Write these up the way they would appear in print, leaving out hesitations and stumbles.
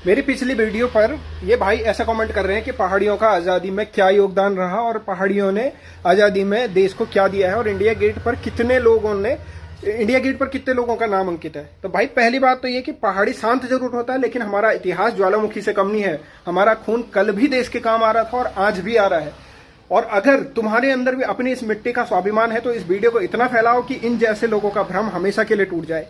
मेरी पिछली वीडियो पर ये भाई ऐसा कमेंट कर रहे हैं कि पहाड़ियों का आज़ादी में क्या योगदान रहा और पहाड़ियों ने आज़ादी में देश को क्या दिया है और इंडिया गेट पर कितने लोगों का नाम अंकित है। तो भाई पहली बात तो ये कि पहाड़ी शांत जरूर होता है, लेकिन हमारा इतिहास ज्वालामुखी से कम नहीं है। हमारा खून कल भी देश के काम आ रहा था और आज भी आ रहा है। और अगर तुम्हारे अंदर भी अपनी इस मिट्टी का स्वाभिमान है तो इस वीडियो को इतना फैलाओ कि इन जैसे लोगों का भ्रम हमेशा के लिए टूट जाए।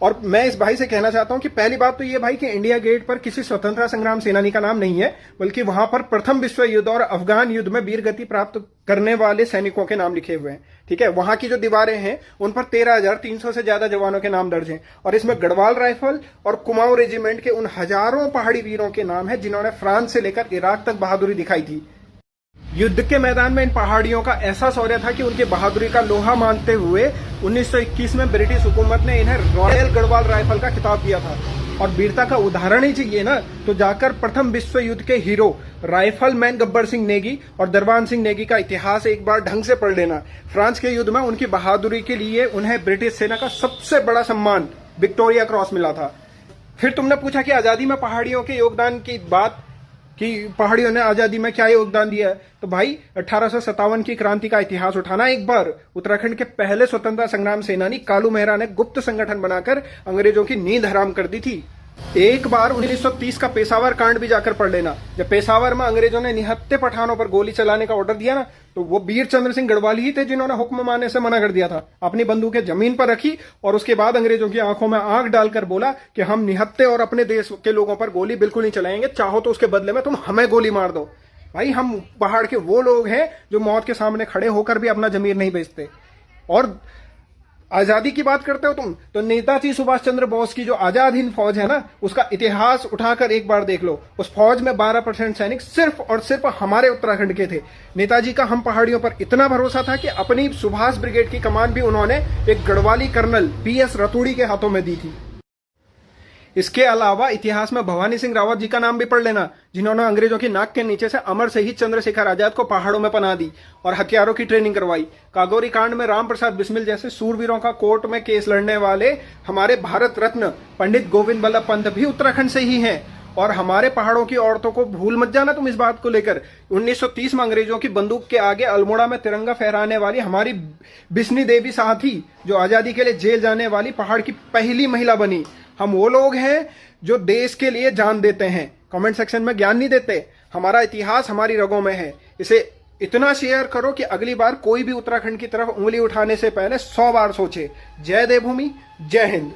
और मैं इस भाई से कहना चाहता हूं कि पहली बात तो ये भाई कि इंडिया गेट पर किसी स्वतंत्रता संग्राम सेनानी का नाम नहीं है, बल्कि वहां पर प्रथम विश्व युद्ध और अफगान युद्ध में वीर गति प्राप्त करने वाले सैनिकों के नाम लिखे हुए हैं। ठीक है, वहां की जो दीवारें हैं उन पर 13,300 से ज्यादा जवानों के नाम दर्ज हैं और इसमें गढ़वाल राइफल और कुमाऊं रेजिमेंट के उन हजारों पहाड़ी वीरों के नाम है जिन्होंने फ्रांस से लेकर इराक तक बहादुरी दिखाई थी। युद्ध के मैदान में इन पहाड़ियों का ऐसा शौर्य था कि उनकी बहादुरी का लोहा मानते हुए 1921 में ब्रिटिश हुकूमत ने इन्हें रॉयल गढ़वाल राइफल का खिताब दिया था। और वीरता का उदाहरण ही चाहिए ना, तो जाकर प्रथम विश्व युद्ध के hero rifle man Gabbar Singh Negi और दरबान सिंह नेगी का इतिहास एक बार ढंग से पढ़ लेना। फ्रांस के युद्ध में उनकी बहादुरी के लिए उन्हें ब्रिटिश सेना का सबसे बड़ा सम्मान विक्टोरिया क्रॉस मिला था। फिर तुमने पूछा कि आजादी में पहाड़ियों के योगदान की बात, कि पहाड़ियों ने आजादी में क्या योगदान दिया है। तो भाई 1857 की क्रांति का इतिहास उठाना एक बार। उत्तराखंड के पहले स्वतंत्रता संग्राम सेनानी कालू मेहरा ने गुप्त संगठन बनाकर अंग्रेजों की नींद हराम कर दी थी। एक बार 1930 का पेशावर कांड भी जाकर पढ़ लेना। जब पेशावर में अंग्रेजों ने निहत्थे पठानों पर गोली चलाने का ऑर्डर दिया ना, तो वो वीर चंद्र सिंह गढ़वाली ही थे जिन्होंने हुक्म मानने से मना कर दिया था। अपनी बंदूकें जमीन पर रखी और उसके बाद अंग्रेजों की आंखों में आंख डालकर बोला कि हम निहत्थे और अपने देश के लोगों पर गोली बिल्कुल नहीं चलाएंगे, चाहो तो उसके बदले में तुम हमें गोली मार दो। भाई हम पहाड़ के वो लोग हैं जो मौत के सामने खड़े होकर भी अपना जमीर नहीं बेचते। और आजादी की बात करते हो तुम, तो नेताजी सुभाष चंद्र बोस की जो आजाद हिंद फौज है ना, उसका इतिहास उठाकर एक बार देख लो। उस फौज में 12% सैनिक सिर्फ और सिर्फ हमारे उत्तराखंड के थे। नेताजी का हम पहाड़ियों पर इतना भरोसा था कि अपनी सुभाष ब्रिगेड की कमान भी उन्होंने एक गढ़वाली कर्नल PS रतूड़ी के हाथों में दी थी। इसके अलावा इतिहास में भवानी सिंह रावत जी का नाम भी पढ़ लेना, जिन्होंने अंग्रेजों की नाक के नीचे से अमर शहीद चंद्रशेखर आजाद को पहाड़ों में पनाह दी और हथियारों की ट्रेनिंग करवाई। कागोरी कांड में राम प्रसाद बिस्मिल जैसे सूरवीरों का कोर्ट में केस लड़ने वाले हमारे भारत रत्न पंडित गोविंद बल्लभ पंत भी उत्तराखंड से ही हैं। और हमारे पहाड़ों की औरतों को भूल मत जाना तुम इस बात को लेकर। 1930 में अंग्रेजों की बंदूक के आगे अल्मोड़ा में तिरंगा फहराने वाली हमारी बिस्नी देवी साहथी, जो आजादी के लिए जेल जाने वाली पहाड़ की पहली महिला बनी। हम वो लोग हैं जो देश के लिए जान देते हैं, कमेंट सेक्शन में ज्ञान नहीं देते। हमारा इतिहास हमारी रगों में है। इसे इतना शेयर करो कि अगली बार कोई भी उत्तराखंड की तरफ उंगली उठाने से पहले 100 बार सोचे। जय देवभूमि, जय हिंद।